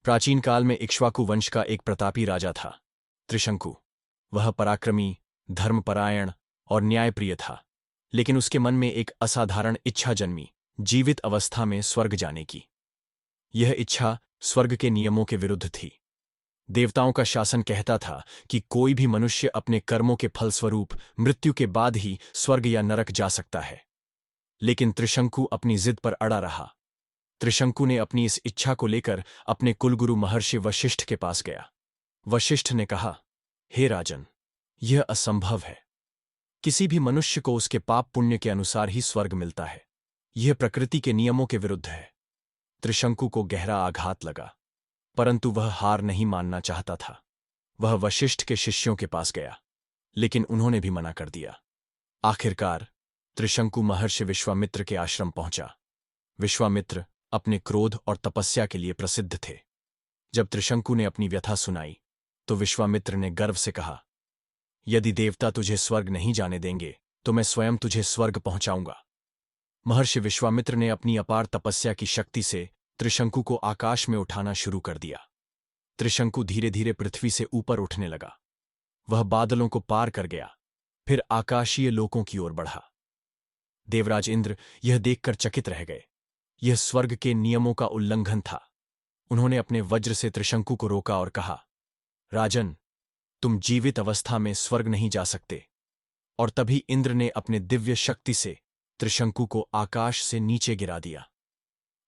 प्राचीन काल में इक्ष्वाकु वंश का एक प्रतापी राजा था, त्रिशंकु। वह पराक्रमी, धर्मपरायण और न्यायप्रिय था, लेकिन उसके मन में एक असाधारण इच्छा जन्मी, जीवित अवस्था में स्वर्ग जाने की। यह इच्छा स्वर्ग के नियमों के विरुद्ध थी। देवताओं का शासन कहता था कि कोई भी मनुष्य अपने कर्मों के फलस्वरूप मृत्यु के बाद ही स्वर्ग या नरक जा सकता है, लेकिन त्रिशंकु अपनी जिद पर अड़ा रहा। त्रिशंकु ने अपनी इस इच्छा को लेकर अपने कुलगुरु महर्षि वशिष्ठ के पास गया। वशिष्ठ ने कहा, हे राजन, यह असंभव है। किसी भी मनुष्य को उसके पाप पुण्य के अनुसार ही स्वर्ग मिलता है। यह प्रकृति के नियमों के विरुद्ध है। त्रिशंकु को गहरा आघात लगा, परंतु वह हार नहीं मानना चाहता था। वह वशिष्ठ के शिष्यों के पास गया, लेकिन उन्होंने भी मना कर दिया। आखिरकार त्रिशंकु महर्षि विश्वामित्र के आश्रम पहुंचा। विश्वामित्र अपने क्रोध और तपस्या के लिए प्रसिद्ध थे। जब त्रिशंकु ने अपनी व्यथा सुनाई, तो विश्वामित्र ने गर्व से कहा, यदि देवता तुझे स्वर्ग नहीं जाने देंगे, तो मैं स्वयं तुझे स्वर्ग पहुंचाऊंगा। महर्षि विश्वामित्र ने अपनी अपार तपस्या की शक्ति से त्रिशंकु को आकाश में उठाना शुरू कर दिया। त्रिशंकु धीरे धीरे पृथ्वी से ऊपर उठने लगा। वह बादलों को पार कर गया, फिर आकाशीय लोकों की ओर बढ़ा। देवराज इंद्र यह देखकर चकित रह गए। यह स्वर्ग के नियमों का उल्लंघन था। उन्होंने अपने वज्र से त्रिशंकु को रोका और कहा, राजन, तुम जीवित अवस्था में स्वर्ग नहीं जा सकते। और तभी इंद्र ने अपने दिव्य शक्ति से त्रिशंकु को आकाश से नीचे गिरा दिया।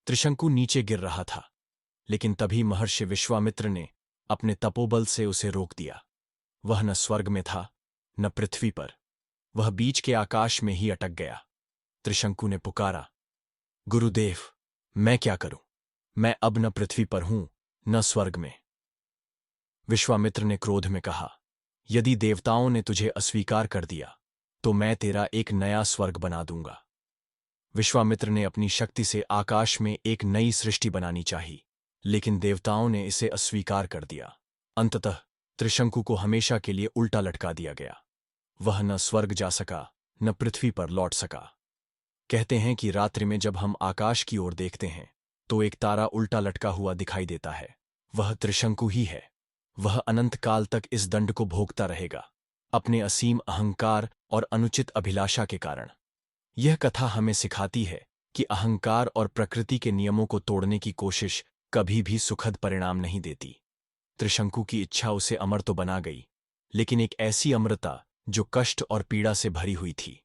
त्रिशंकु नीचे गिर रहा था, लेकिन तभी महर्षि विश्वामित्र ने अपने तपोबल से उसे रोक दिया। वह न स्वर्ग में था, न पृथ्वी पर। वह बीच के आकाश में ही अटक गया। त्रिशंकु ने पुकारा, गुरुदेव, मैं क्या करूं? मैं अब न पृथ्वी पर हूं, न स्वर्ग में। विश्वामित्र ने क्रोध में कहा, यदि देवताओं ने तुझे अस्वीकार कर दिया, तो मैं तेरा एक नया स्वर्ग बना दूंगा। विश्वामित्र ने अपनी शक्ति से आकाश में एक नई सृष्टि बनानी चाहिए, लेकिन देवताओं ने इसे अस्वीकार कर दिया। अंततः त्रिशंकु को हमेशा के लिए उल्टा लटका दिया गया। वह न स्वर्ग जा सका, न पृथ्वी पर लौट सका। कहते हैं कि रात्रि में जब हम आकाश की ओर देखते हैं, तो एक तारा उल्टा लटका हुआ दिखाई देता है। वह त्रिशंकु ही है। वह अनंत काल तक इस दंड को भोगता रहेगा, अपने असीम अहंकार और अनुचित अभिलाषा के कारण। यह कथा हमें सिखाती है कि अहंकार और प्रकृति के नियमों को तोड़ने की कोशिश कभी भी सुखद परिणाम नहीं देती। त्रिशंकु की इच्छा उसे अमर तो बना गई, लेकिन एक ऐसी अमरता जो कष्ट और पीड़ा से भरी हुई थी।